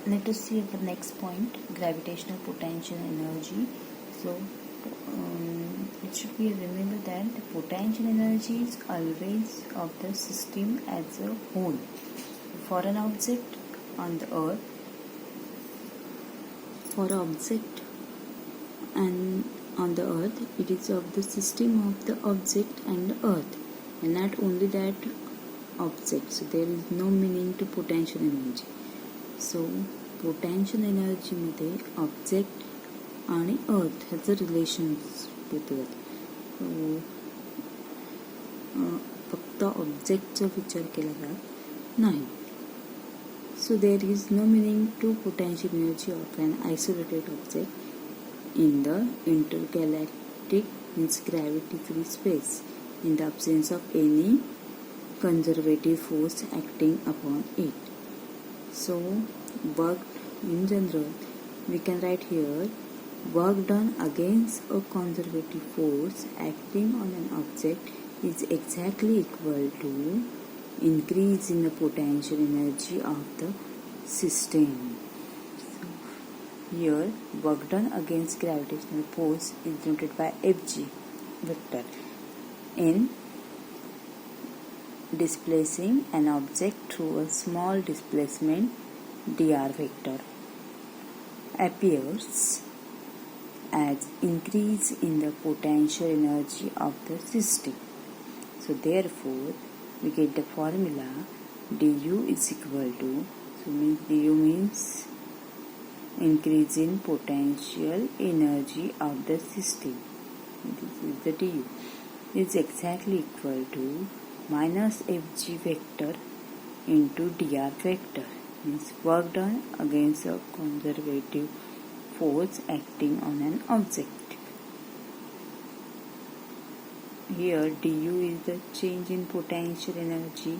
let us see the next point, gravitational potential energy. So it should be remembered that the potential energy is always of the system as a whole. For an object on the earth, and on the earth, it is of the system of the object and the earth, and not only that object. So there is no meaning to potential energy. So potential energy मध्ये object आणि अर्थ ह्याचं relations येतं. फक्त ऑब्जेक्टचा विचार केला जात नाही. So there is no meaning to potential energy of an isolated object in the intergalactic means gravity-free space in the absence of any conservative force acting upon it. So work in general, we can write here, work done against a conservative force acting on an object is exactly equal to increase in the potential energy of the system. So here work done against gravitational force is denoted by Fg vector in displacing an object through a small displacement dr vector appears as increase in the potential energy of the system. So therefore we get the formula du is equal to, so means du means increase in potential energy of the system. This is the du is exactly equal to minus Fg vector into dr vector, means work done against a conservative force acting on an object. Here du is the change in potential energy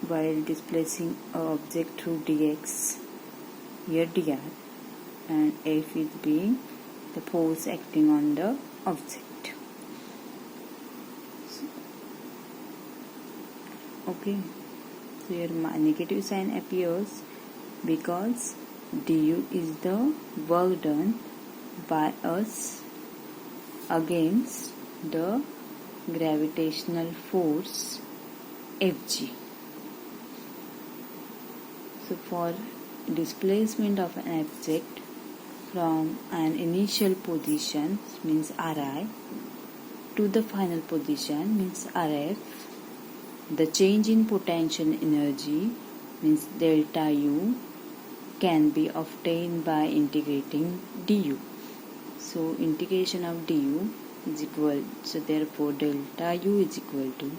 while displacing an object through dx, here dr, and F is being the force acting on the object. Okay, so here negative sign appears because du is the work done by us against the gravitational force Fg. So for displacement of an object from an initial position means Ri to the final position means Rf, the change in potential energy means delta U can be obtained by integrating du. So integration of du is equal, so therefore delta U is equal to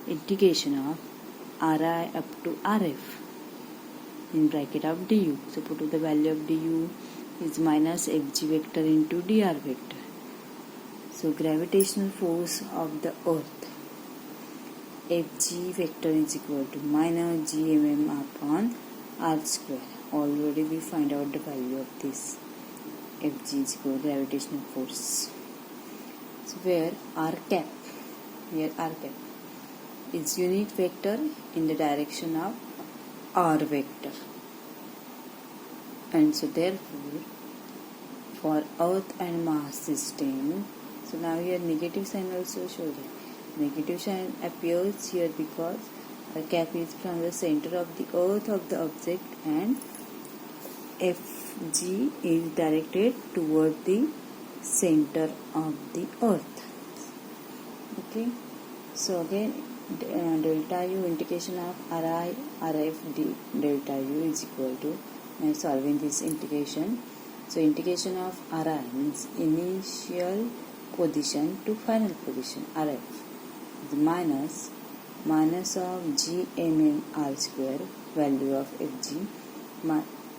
integration of Ri up to Rf in bracket of du. So put the value of du is minus Fg vector into dr vector. So gravitational force of the earth Fg vector is equal to minus gmm upon r square. Already we find out the value of this. Fg is equal to gravitational force. So where r cap, here r cap is unit vector in the direction of r vector, and so therefore for earth and mass system, so now here negative sign also shows it. Negative sign appears here because r cap is from the center of the earth of the object and Fg is directed toward the center of the earth. Okay, so again delta U integration of Ri Rf delta U is equal to, now solving this integration, so integration of Ri means initial position to final position Rf is minus of gmn r square value of Fg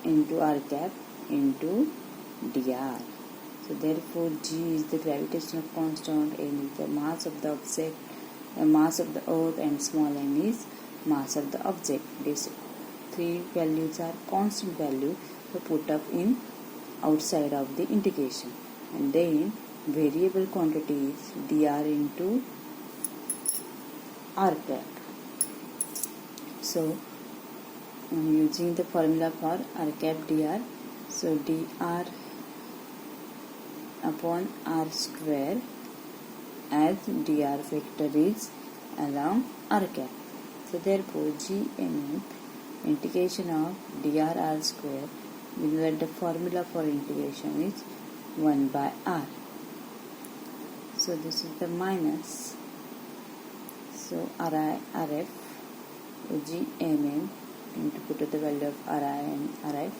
into r cap into dr. So therefore G is the gravitational constant, n is the mass of the object, mass of the earth, and small m is mass of the object. These three values are constant value, so put up in outside of the integration, and then variable quantity is dr into r cap. So using the formula for r cap dr. So dr upon r square, as dr vector is along r cap. So therefore gmn integration of dr r square, we know that the formula for integration is 1 by r. So this is the minus. So rf gmn into put the value of ri and rf.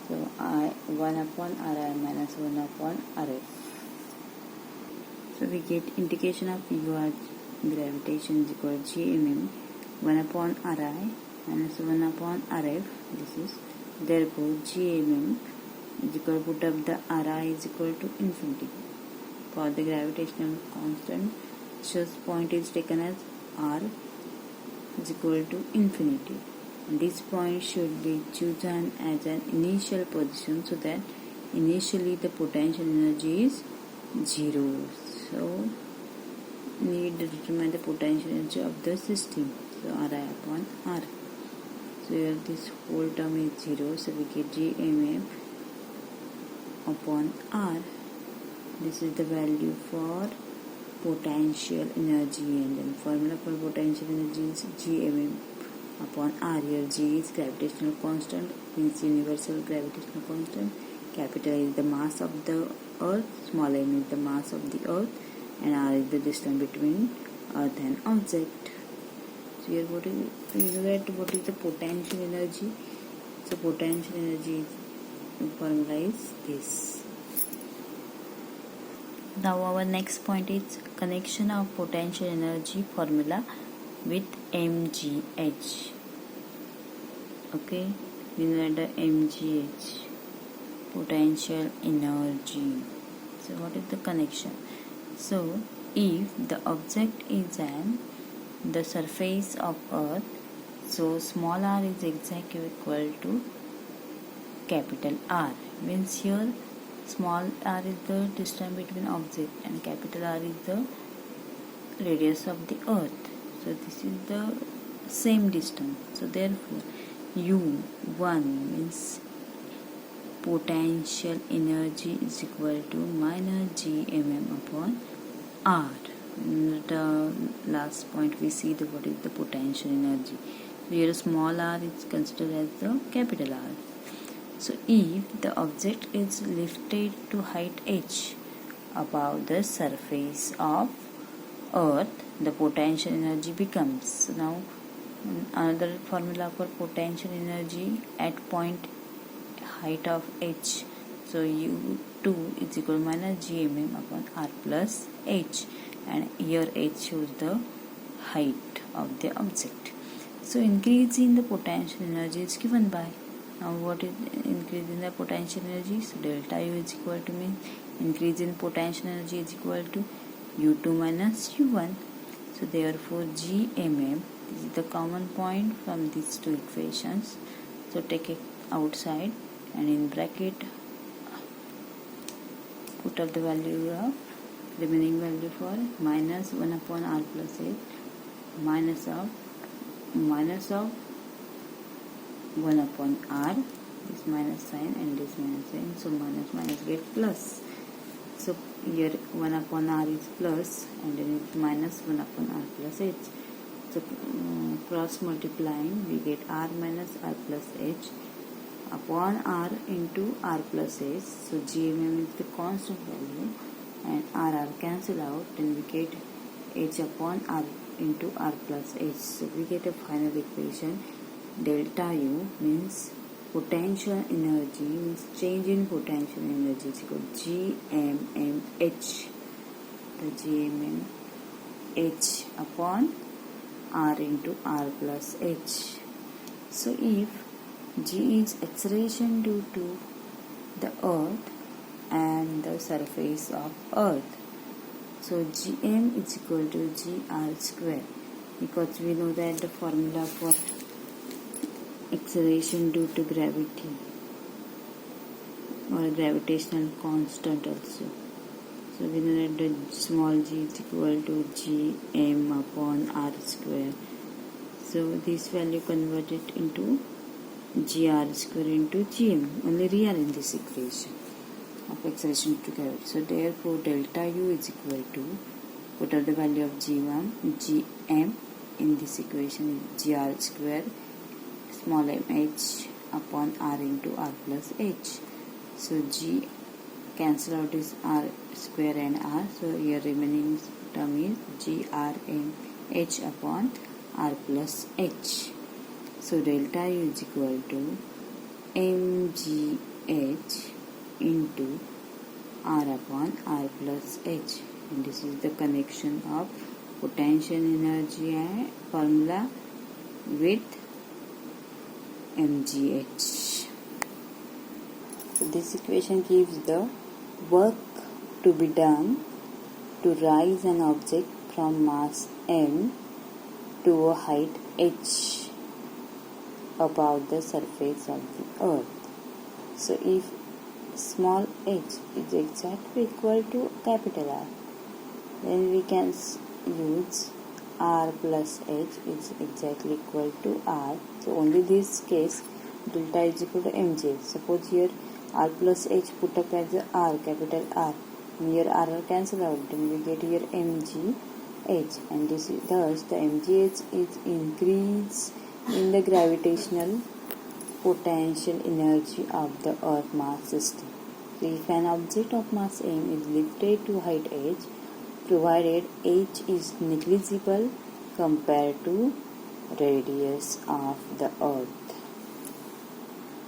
So 1 upon ri minus 1 upon rf. So we get integration of ur gravitation is equal to gmm 1 upon ri minus 1 upon rf. This is therefore gmm is equal to put up the ri is equal to infinity. For the gravitational constant, such point is taken as r is equal to infinity. This point should be chosen as an initial position so that initially the potential energy is 0. So need to determine the potential energy of the system. So Ri upon R. So here this whole term is 0. So we get Gmm upon R. This is the value for potential energy, and then formula for potential energy is Gmm upon R. Here G is gravitational constant, means universal gravitational constant. Capital is the mass of the earth, small m is the mass of the earth, and R is the distance between earth and object. So here what is the potential energy? So potential energy formula is this. Now our next point is connection of potential energy formula with mgh. Okay, we know the mgh, potential energy. So what is the connection? So if the object is on the surface of earth, so small r is exactly equal to capital R. Means here small r is the distance between object and capital R is the radius of the earth. So this is the same distance. So therefore U1 means potential energy is equal to minus Gmm upon R. In the last point we see what is the potential energy. So here small r is considered as the capital R. So if the object is lifted to height h above the surface of earth, the potential energy becomes. So now another formula for potential energy at point height of h. So U2 is equal to minus Gmm upon R plus h, and here h shows the height of the object. So increase in the potential energy is given by, now what is increase in the potential energy? So delta U is equal to mean increase in potential energy is equal to U2 minus U1. So therefore Gmm is the common point from these two equations. So take it outside and in bracket put up the value of remaining value for minus 1 upon R plus 8 minus of 1 upon R, this minus sign and this minus sign, so minus get plus. So here 1 upon R is plus and then it's minus 1 upon R plus H. So cross multiplying we get R minus R plus H upon R into R plus H. So Gmm is the constant value and R cancel out, then we get H upon R into R plus H. So we get a final equation. Delta U means potential energy, means change in potential energy is equal to Gmmh. The Gmmh upon R into R plus H. So if G is acceleration due to the earth and the surface of earth, so Gm is equal to Gr square, because we know that the formula for acceleration due to gravity or gravitational constant also. So we know that the small g is equal to Gm upon R square. So this value converted into gr square into gm, only real in this equation of acceleration to gravity. So therefore delta u is equal to, put out the value of gm in this equation is gr square small m h upon r into r plus h. So g cancel out is r square and r, so here remaining term is grm h upon r plus h. So delta u is equal to mgh into r upon r plus h, and this is the connection of potential energy and formula with mgh. So this equation gives the work to be done to raise an object from mass m to a height h above the surface of the earth. So if small h is exactly equal to capital R, then we can use r plus h is exactly equal to r. So only this case delta is equal to mj. Suppose here r plus h put up as r, capital R, and here r cancel out, then we get here mgh, and this is thus the mgh is increase in the gravitational potential energy of the earth mass system. So if an object of mass m is lifted to height h, provided h is negligible compared to radius of the earth.